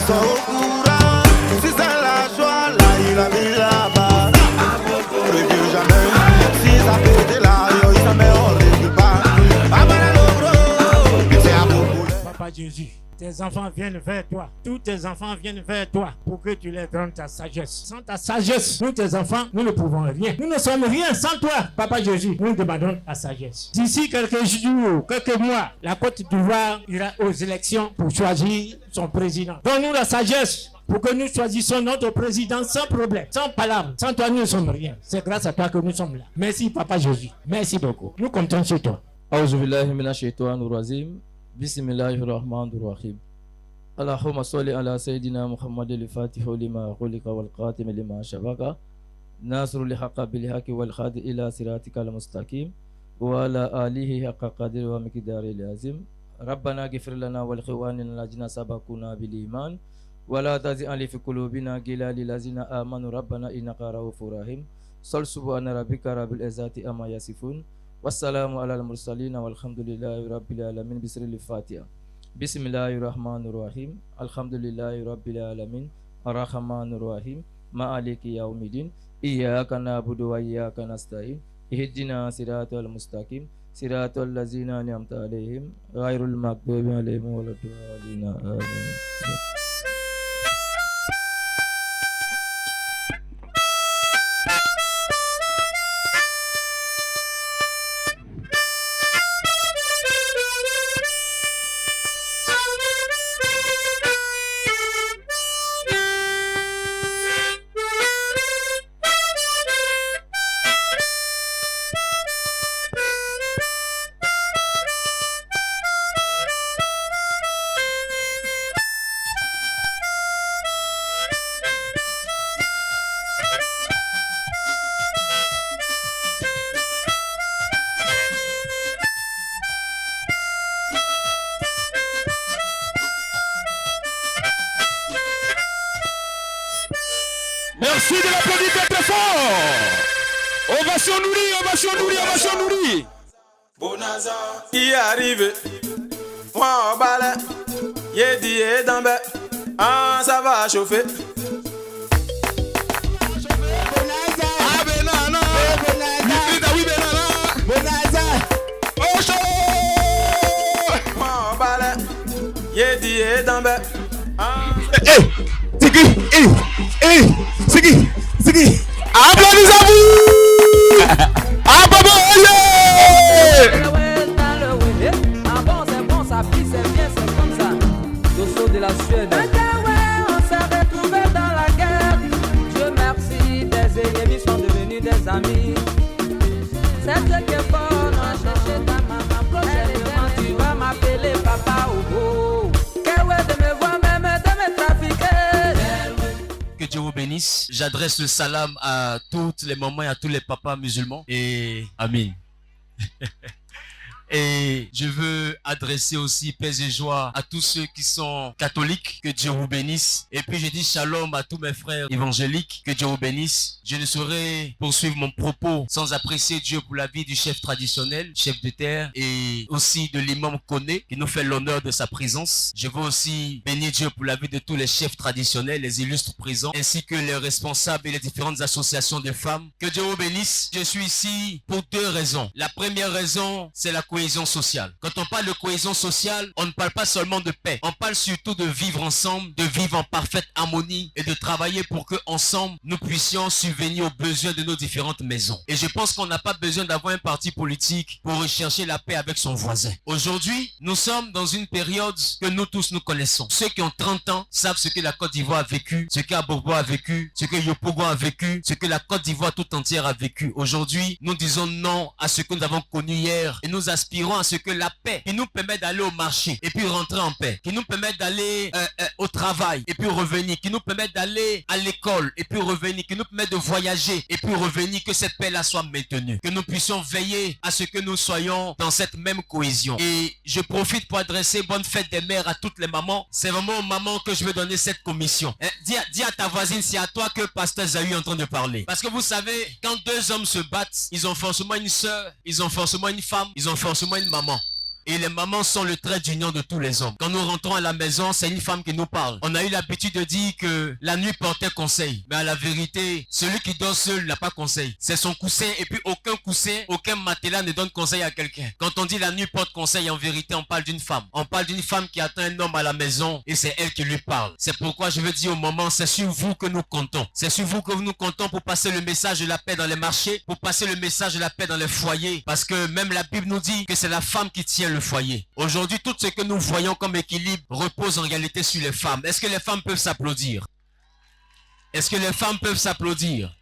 sont au courant. Si c'est la joie, là il a mis là-bas. Le vieux jamais, si ça fait là, il s'en met hors de pas. Papa Jésus, tes enfants viennent vers toi. Tous tes enfants viennent vers toi pour que tu leur donnes ta sagesse. Sans ta sagesse, nous tes enfants, nous ne pouvons rien. Nous ne sommes rien sans toi, Papa Jésus. Nous demandons ta sagesse. D'ici quelques jours, quelques mois, la Côte d'Ivoire ira aux élections pour choisir son président. Donne-nous la sagesse pour que nous choisissions notre président sans problème, sans palabre. Sans toi, nous ne sommes rien. C'est grâce à toi que nous sommes là. Merci, Papa Jésus. Merci beaucoup. Nous comptons sur toi. Bismillahirrahmanirrahim. Allahumma salli ala Sayyidina Muhammad al-Fatih lima khulika wal qatim lima shabaka nasrul haqqa bil haqqi wal khadi ila siratikal mustaqim wa ala alihi haqqa qadri wa miqdaril azim. Rabbana ghfir lana wal ikhwanina allazina sabaquna bil iman wa la taj'al fi qulubina ghillan lil ladzina amanu rabbana innaka ra'ufur rahim. Sal subhana rabbika rabbil izzati amma yasifun. Wassalamu ala al-mursalin walhamdulillahi rabbil alamin. Bismillahil Fatiha. Bismillahirrahmanirrahim. Alhamdulillahi rabbil alamin. Arrahmanir rahim. Maliki yaumiddin. Iyyaka na'budu wa iyyaka nasta'in. Ihdina siratal mustaqim. Siratal ladzina an'amta 'alaihim ghairil maghdubi 'alaihim waladdallin. Amin. Merci de l'applaudir très fort. Ovation nourrie, ovation nourrie, ovation nourrie. Bonaza, y arrive. Moi, balai. Yé dit et d'ambé. Ah, ça va chauffer. Bonaza. Ah, benana. Bonaza. Oui, benana. Bonaza. Oh, chaud. Moi, balai. Yé dit et d'ambé. Ah. Hey, c'est qui? Hey, c'est qui? C'est qui? Applaudissez-vous! Ah, Baba, ah bon, c'est bon, ça plie, c'est bien, c'est comme ça. Dosso de la Suède. On s'est retrouvés dans la guerre. Dieu merci, des ennemis sont devenus des amis. C'est Dieu qui est fort, on a cherché ta maman. Prochainement, tu vas m'appeler papa ou beau. Quel ouais de me voir, même de me trafiquer. Que Dieu vous bénisse. J'adresse le salam à toutes les mamans et à tous les papas musulmans. Et amin. Et je veux adresser aussi paix et joie à tous ceux qui sont catholiques. Que Dieu vous bénisse. Et puis je dis shalom à tous mes frères évangéliques. Que Dieu vous bénisse. Je ne saurais poursuivre mon propos sans apprécier Dieu pour la vie du chef traditionnel, chef de terre, et aussi de l'imam Koné qui nous fait l'honneur de sa présence. Je veux aussi bénir Dieu pour la vie de tous les chefs traditionnels, les illustres présents, ainsi que les responsables et les différentes associations de femmes. Que Dieu vous bénisse. Je suis ici pour deux raisons. La première raison, c'est la cohésion sociale. Quand on parle de cohésion sociale, on ne parle pas seulement de paix. On parle surtout de vivre ensemble, de vivre en parfaite harmonie et de travailler pour que ensemble nous puissions subvenir aux besoins de nos différentes maisons. Et je pense qu'on n'a pas besoin d'avoir un parti politique pour rechercher la paix avec son voisin. Aujourd'hui, nous sommes dans une période que nous tous nous connaissons. Ceux qui ont 30 ans savent ce que la Côte d'Ivoire a vécu, ce qu'Abobo a vécu, ce que Yopougon a vécu, ce que la Côte d'Ivoire tout entière a vécu. Aujourd'hui, nous disons non à ce que nous avons connu hier et nous aspirons à ce que la paix qui nous permet d'aller au marché et puis rentrer en paix, qui nous permet d'aller au travail et puis revenir, qui nous permet d'aller à l'école et puis revenir, qui nous permet de voyager et puis revenir, que cette paix-là soit maintenue, que nous puissions veiller à ce que nous soyons dans cette même cohésion. Et je profite pour adresser bonne fête des mères à toutes les mamans. C'est vraiment aux mamans que je veux donner cette commission. Dis à ta voisine, c'est à toi que Pasteur Zahu est en train de parler. Parce que vous savez, quand deux hommes se battent, ils ont forcément une soeur, ils ont forcément une femme, ils ont forcément une maman. Et les mamans sont le trait d'union de tous les hommes. Quand nous rentrons à la maison, c'est une femme qui nous parle. On a eu l'habitude de dire que la nuit portait conseil. Mais à la vérité, celui qui dort seul n'a pas conseil. C'est son coussin et puis aucun coussin, aucun matelas ne donne conseil à quelqu'un. Quand on dit la nuit porte conseil, en vérité, on parle d'une femme. On parle d'une femme qui attend un homme à la maison et c'est elle qui lui parle. C'est pourquoi je veux dire au moment, c'est sur vous que nous comptons. C'est sur vous que nous comptons pour passer le message de la paix dans les marchés, pour passer le message de la paix dans les foyers. Parce que même la Bible nous dit que c'est la femme qui tient le foyer. Aujourd'hui, tout ce que nous voyons comme équilibre repose en réalité sur les femmes. Est-ce que les femmes peuvent s'applaudir? Est-ce que les femmes peuvent s'applaudir?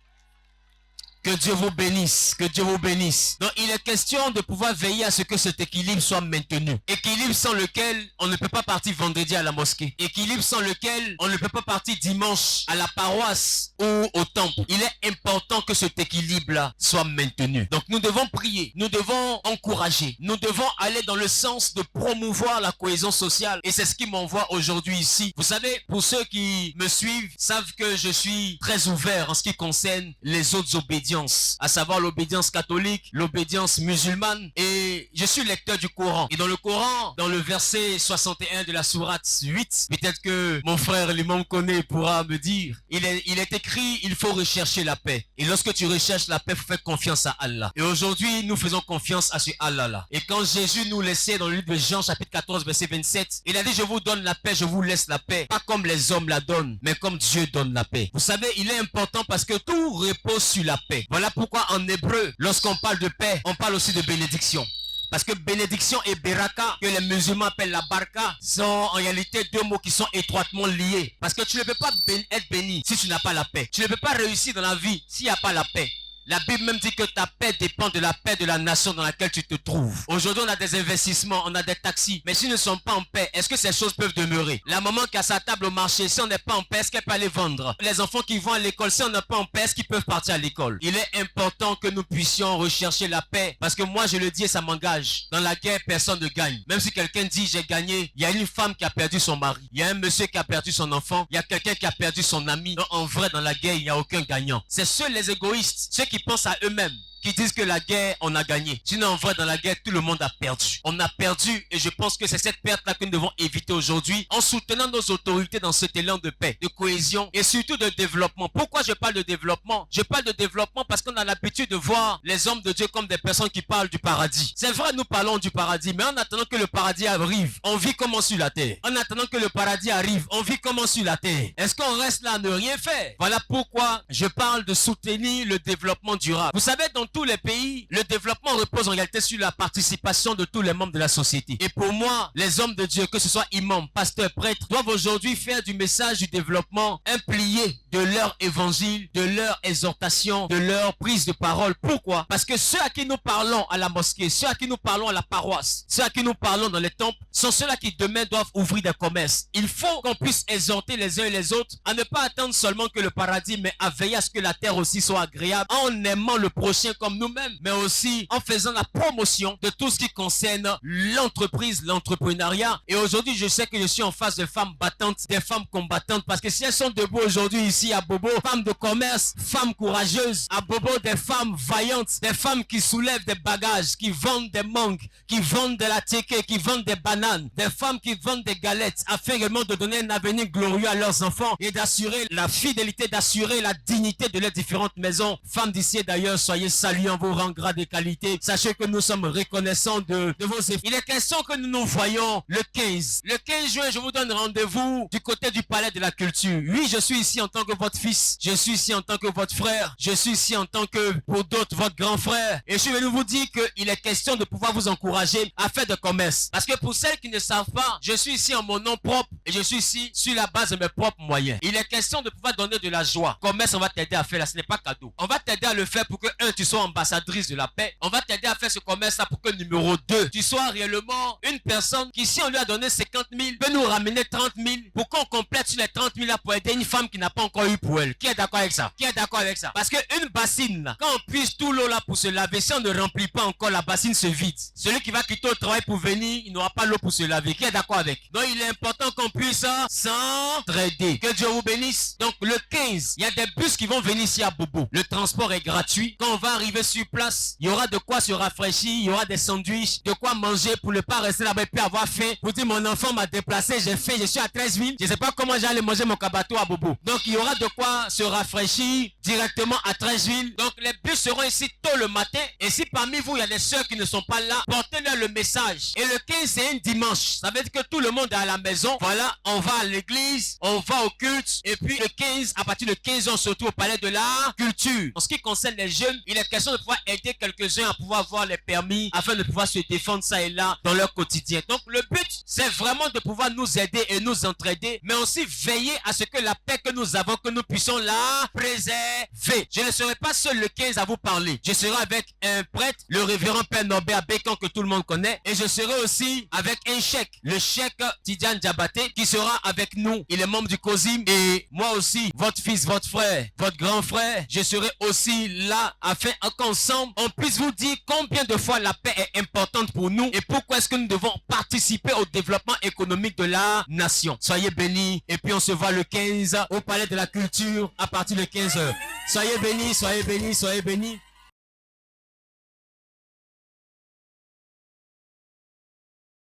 Que Dieu vous bénisse, que Dieu vous bénisse. Donc il est question de pouvoir veiller à ce que cet équilibre soit maintenu. Équilibre sans lequel on ne peut pas partir vendredi à la mosquée. Équilibre sans lequel on ne peut pas partir dimanche à la paroisse ou au temple. Il est important que cet équilibre-là soit maintenu. Donc nous devons prier, nous devons encourager, nous devons aller dans le sens de promouvoir la cohésion sociale. Et c'est ce qui m'envoie aujourd'hui ici. Vous savez, pour ceux qui me suivent, savent que je suis très ouvert en ce qui concerne les autres obédiences, à savoir l'obédience catholique, l'obédience musulmane, et je suis lecteur du Coran. Et dans le Coran, dans le verset 61 de la sourate 8, peut-être que mon frère l'imam connaît pourra me dire, il est écrit, il faut rechercher la paix. Et lorsque tu recherches la paix, il faut faire confiance à Allah. Et aujourd'hui, nous faisons confiance à ce Allah-là. Et quand Jésus nous laissait dans le livre de Jean, chapitre 14, verset 27, il a dit, je vous donne la paix, je vous laisse la paix. Pas comme les hommes la donnent, mais comme Dieu donne la paix. Vous savez, il est important parce que tout repose sur la paix. Voilà pourquoi en hébreu, lorsqu'on parle de paix, on parle aussi de bénédiction. Parce que bénédiction et beraka, que les musulmans appellent la baraka, sont en réalité deux mots qui sont étroitement liés. Parce que tu ne peux pas être béni si tu n'as pas la paix. Tu ne peux pas réussir dans la vie s'il n'y a pas la paix. La Bible même dit que ta paix dépend de la paix de la nation dans laquelle tu te trouves. Aujourd'hui, on a des investissements, on a des taxis. Mais si nous ne sommes pas en paix, est-ce que ces choses peuvent demeurer? La maman qui a sa table au marché, si on n'est pas en paix, est-ce qu'elle peut aller vendre? Les enfants qui vont à l'école, si on n'est pas en paix, est-ce qu'ils peuvent partir à l'école? Il est important que nous puissions rechercher la paix. Parce que moi, je le dis et ça m'engage. Dans la guerre, personne ne gagne. Même si quelqu'un dit j'ai gagné, il y a une femme qui a perdu son mari. Il y a un monsieur qui a perdu son enfant. Il y a quelqu'un qui a perdu son ami. Donc, en vrai, dans la guerre, il n'y a aucun gagnant. C'est seuls les égoïstes, ceux qui pensent à eux-mêmes, qui disent que la guerre, on a gagné. Sinon, en vrai, dans la guerre, tout le monde a perdu. On a perdu et je pense que c'est cette perte-là que nous devons éviter aujourd'hui en soutenant nos autorités dans cet élan de paix, de cohésion et surtout de développement. Pourquoi je parle de développement? Je parle de développement parce qu'on a l'habitude de voir les hommes de Dieu comme des personnes qui parlent du paradis. C'est vrai, nous parlons du paradis, mais en attendant que le paradis arrive, on vit comment sur la terre? En attendant que le paradis arrive, on vit comment sur la terre? Est-ce qu'on reste là à ne rien faire? Voilà pourquoi je parle de soutenir le développement durable. Vous savez, dans tous les pays, le développement repose en réalité sur la participation de tous les membres de la société. Et pour moi, les hommes de Dieu, que ce soit imams, pasteurs, prêtres, doivent aujourd'hui faire du message du développement un plié de leur évangile, de leur exhortation, de leur prise de parole. Pourquoi? Parce que ceux à qui nous parlons à la mosquée, ceux à qui nous parlons à la paroisse, ceux à qui nous parlons dans les temples, sont ceux-là qui demain doivent ouvrir des commerces. Il faut qu'on puisse exhorter les uns et les autres à ne pas attendre seulement que le paradis, mais à veiller à ce que la terre aussi soit agréable, en aimant le prochain comme nous-mêmes, mais aussi en faisant la promotion de tout ce qui concerne l'entreprise, l'entrepreneuriat. Et aujourd'hui, je sais que je suis en face de femmes battantes, des femmes combattantes, parce que si elles sont debout aujourd'hui ici à Bobo, femmes de commerce, femmes courageuses, à Bobo, des femmes vaillantes, des femmes qui soulèvent des bagages, qui vendent des mangues, qui vendent de la teke, qui vendent des bananes, des femmes qui vendent des galettes, afin également de donner un avenir glorieux à leurs enfants et d'assurer la fidélité, d'assurer la dignité de leurs différentes maisons. Femmes d'ici et d'ailleurs, soyez saluées en vos rangs, grades et qualités. Sachez que nous sommes reconnaissants de vos efforts. Il est question que nous nous voyons le 15. Le 15 juin, je vous donne rendez-vous du côté du Palais de la Culture. Oui, je suis ici en tant que votre fils. Je suis ici en tant que votre frère. Je suis ici en tant que, pour d'autres, votre grand frère. Et je suis venu vous dire qu'il est question de pouvoir vous encourager à faire de commerce. Parce que pour celles qui ne savent pas, je suis ici en mon nom propre et je suis ici sur la base de mes propres moyens. Il est question de pouvoir donner de la joie. Commerce, on va t'aider à faire là, ce n'est pas cadeau. On va t'aider à le faire pour que, tu sois ambassadrice de la paix. On va t'aider à faire ce commerce-là pour que, numéro 2, tu sois réellement une personne qui, si on lui a donné 50 000, peut nous ramener 30 000 pour qu'on complète sur les 30 000 là pour aider une femme qui n'a pas encore encore eu pour elle. Qui est d'accord avec ça? Qui est d'accord avec ça? Parce qu'une bassine, là, quand on puise tout l'eau là pour se laver, si on ne remplit pas encore, la bassine se vide. Celui qui va quitter au travail pour venir, il n'aura pas l'eau pour se laver. Qui est d'accord avec? Donc il est important qu'on puisse s'entraider. Que Dieu vous bénisse. Donc le 15, il y a des bus qui vont venir ici à Bobo. Le transport est gratuit. Quand on va arriver sur place, il y aura de quoi se rafraîchir, il y aura des sandwichs, de quoi manger pour ne pas rester là-bas et puis avoir faim. Pour dire mon enfant m'a déplacé, j'ai faim, je suis à 13 000. Je ne sais pas comment j'allais manger mon cabato à Bobo. Donc il y aura de quoi se rafraîchir directement à 13 000. Donc les bus seront ici tôt le matin. Et si parmi vous il y a des soeurs qui ne sont pas là, portez-leur le message. Et le 15 c'est un dimanche. Ça veut dire que tout le monde est à la maison. Voilà, on va à l'église, on va au culte. Et puis le 15, à partir de 15 ans, surtout au palais de la culture. En ce qui concerne les jeunes, il est question de pouvoir aider quelques-uns à pouvoir avoir les permis afin de pouvoir se défendre ça et là dans leur quotidien. Donc le but, c'est vraiment de pouvoir nous aider et nous entraider, mais aussi veiller à ce que la paix que nous avons, que nous puissions la préserver. Je ne serai pas seul le 15 à vous parler. Je serai avec un prêtre, le révérend Père Norbert Bécan que tout le monde connaît, et je serai aussi avec un cheikh, le cheikh Tidiane Diabaté, qui sera avec nous. Il est membre du COSIM et moi aussi, votre fils, votre frère, votre grand frère, je serai aussi là afin qu'ensemble on puisse vous dire combien de fois la paix est importante pour nous et pourquoi est-ce que nous devons participer au développement économique de la nation. Soyez bénis et puis on se voit le 15 au palais de la culture à partir de 15h. Soyez bénis, soyez bénis, soyez bénis.